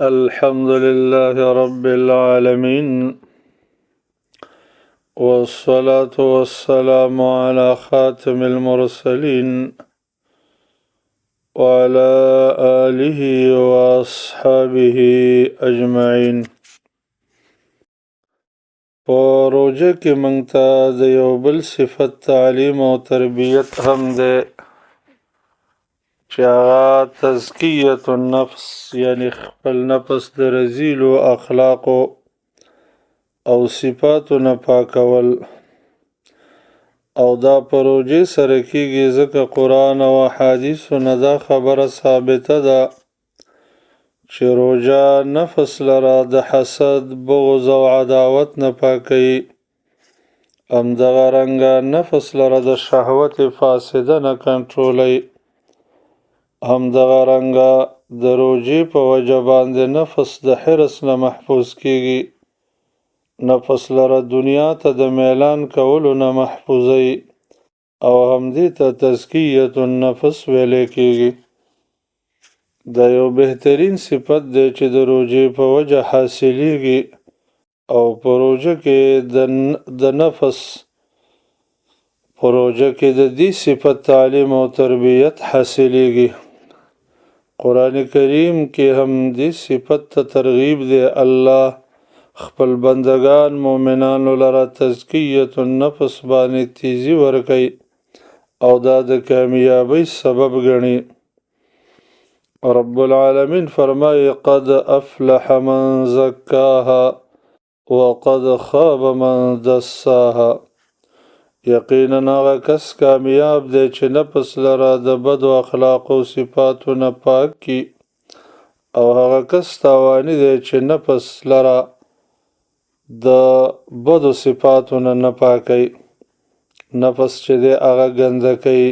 الحمد لله رب العالمين، والصلاة والسلام على خاتم المرسلين وعلى آله وأصحابه أجمعين. روجه کې مونږ ته د یو بل صفت تعلیم او تربیت هم ده چې هغه تزکیة النفس، یعنی خپل نفس د رذیلو اخلاقو او صفاتو نه پاکول. او دا پروژې سره کېږي ځکه قرآن او احادیثو نه دا خبره ثابته ده چې روژه نفس لره د حسد، بغض او عداوت نه پاکوي. همدغه رنګه نفس لره د شهوت فاسده نه کنټرولوي. همدغه رنګه د روژې په وجه باندې نفس د حرص نه محفوظ کېږي. نفس لره دنیا ته د میلان کولو نه محفوظوي او همدې ته تزکیة النفس ویلی کېږي. دا یو بهترین صفت دی چې د روژې په وجه حاصلیږي او په روژه کې د نفس په روژه کې د دې صفت تعلیم او تربیت حاصلیږي. قرآن کریم کې هم دې صفت ته ترغیب دی. الله خپل بندگان مومنانو لره تزکیة النفس باندې تیزی ورکوي او دا د کامیابی سبب ګڼي. رب العالمین فرمایي قد افلح من زکاها وقد خاب من دساها. یقینا هغه کس کامیاب دی چې نفس لره د بدو اخلاقو صفاتو نه پاک کی، او هغه کس تاوانی دی چې نفس لره د بدو صفاتو نه پاکي. نفس چې دی هغه ګنده کوي.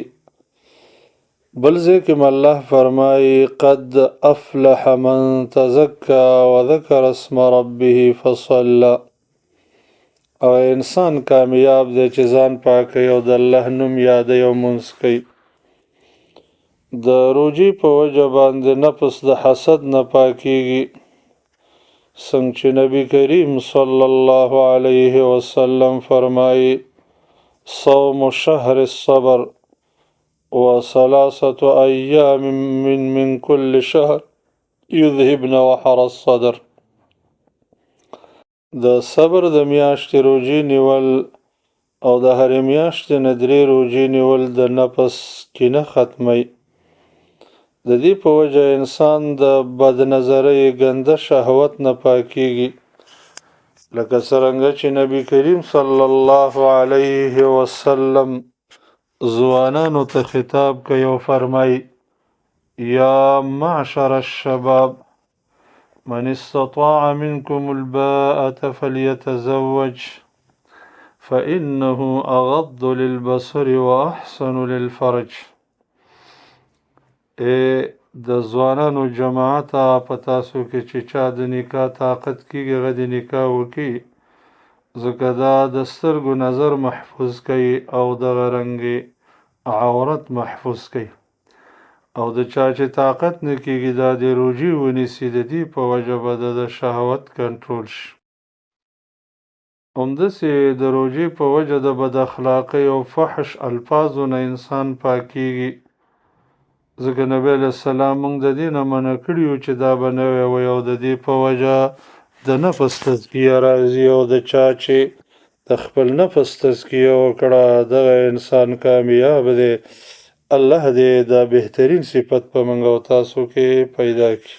بل ځای کې الله فرمایي قد افلح من تزکا وذکر اسم ربه فصلى. او انسان کامیاب دی چې ځان پاکي او د الله نوم یادوي او لمونځ کوي. د روژې په وجه باندې نفس د حسد نه پاکیږي. څنګه چې نبی کریم صلی الله علیه وسلم فرمایي صوم شهر الصبر وثلاثة أيام من كل شهر يذهبن وحر الصدر. د صبر د میاشتې روژې نیول او د هرې میاشتې نه 3 روژې نیول د نفس کینه ختموي. د دې په وجه انسان د بد نظرۍ ګنده شهوت نه پاکیږي. لکه څرنګه چې نبی کریم صلی الله علیه وسلم ځوانانو ته خطاب کوي او فرمایي یا معشر الشباب من استطاع منكم الباءة فليتزوج فإنه أغض للبصر وأحسن للفرج. د ځوانانو جماعته په تاسو کې چې چا د نکاح طاقت کېږي هغه د نکاح وکړي، ځکه دا د سترګو نظر محفوظ کوي او دغه رنګې عورت محفوظ کوي. او د چا چې طاقت نه کېږي دا د روژې ونیسي، د دې په وجه به د شهوت کنټرول شي. همداسې د روژې په وجه د بد اخلاقۍ او فحش الفاظو نه انسان پاکیږي. ځکه نبی علیه السلام موږ د دې نه منع کړي یو چې دا به نه وی او د دې په وجه د نفس تزکیه راځي. او د چا چې د خپل نفس تزکیه وکړه دغه انسان کامیاب دی. الله دې دا بهترین صفت په موږ او تاسو کې پیدا کړي.